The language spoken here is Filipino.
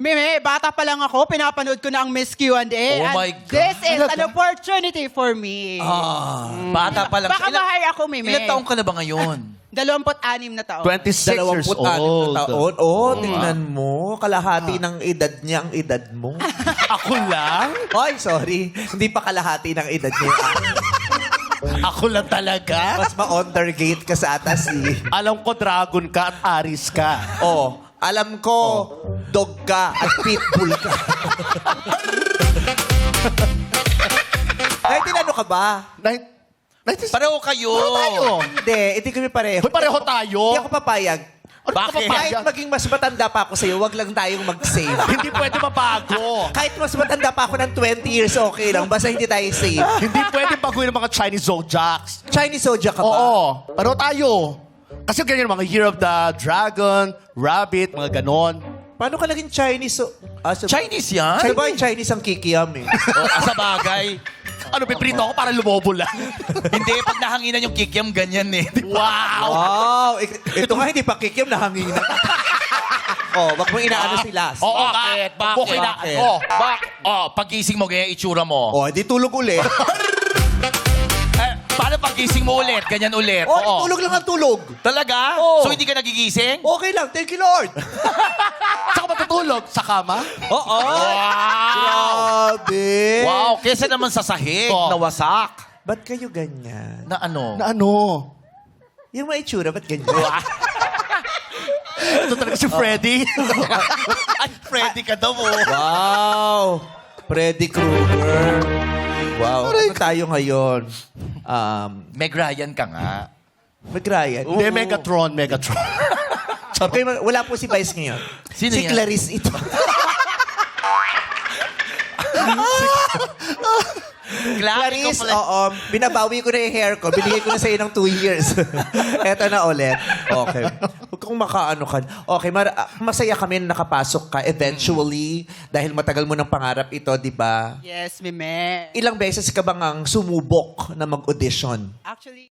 Meme, bata pa lang ako, pinapanood ko na ang Miss Q&A. Oh my God. This is an opportunity for me. Bata pa lang. Baka mahire ako, Meme. Ilan taong ka na ba ngayon? 26 na taon. 26 years 26 old. na taon. Oh, tingnan mo. Kalahati ng edad niya ang edad mo. Ako lang? Ay, sorry. Hindi pa kalahati ng edad niya. Ako lang talaga? Mas ma-undergate ka sa atas eh. Alam ko, dragon ka at aris ka. Oh, alam ko, dog ka at pitbull ka. Naintindihan ka ba? Pareho kayo. Hindi, hindi kami pareho. Hoy, pareho tayo. Hindi ako papayag. Bakit? Kahit maging mas matanda pa ako sa'yo, wag lang tayong mag-save. Hindi pwede mabago. Kahit mas matanda pa ako ng 20 years, okay lang. Basta hindi tayo save. Hindi pwede baguhin ng mga Chinese zodiacs. Chinese zodiac ka ba? Oo. Pareho tayo. Kasi ganyan mga Year of the Dragon, Rabbit, mga ganon. Paano ka naging Chinese? Chinese yan? Ano ba yung Chinese ang kikiyam eh? Sa bagay. Ano, piprito ako para lumobo lang. Hindi, pag nahanginan yung kikiam, ganyan eh. Wow! Wow! Ito nga hindi pa kikiyam, nahanginan. Oh, wag mong inaano sila. Oo Bakit? nga. Bakit? Bakit? Bakit? Pagising mo, ganyan itsura mo. Oh, di tulog ulit. Paano pagising mo ulit? Ganyan ulit. Oh, tulog lang ang tulog. Talaga? Oo. So hindi ka nagigising? Okay lang, thank you Lord. Saka matutulog? Sa kama? Oo. Grabe. Wow, kesa naman sa sahig, Oh. nawasak. Ba't kayo ganyan? Na ano? Na ano? Yung mga itsura, ba't ganyan? Ito talaga si Freddy. Ay, Freddy ka daw mo. Wow! Freddy Krueger. Wow. Ano tayo ngayon? Meg Ryan ka nga. Mag-Ryan. Hindi, Megatron. Okay, wala po si Vice ngayon. Sino si yan? Clarice ito. Clarice, oo. Binabawi ko na yung hair ko. Binigay ko na sa'yo ng 2 years. Eto na ulit. Okay. Huwag kang makaano ka. Okay, masaya kami na nakapasok ka eventually dahil matagal mo ng pangarap ito, di ba? Yes, Meme. Ilang beses ka bang ang sumubok na mag-audition? Actually,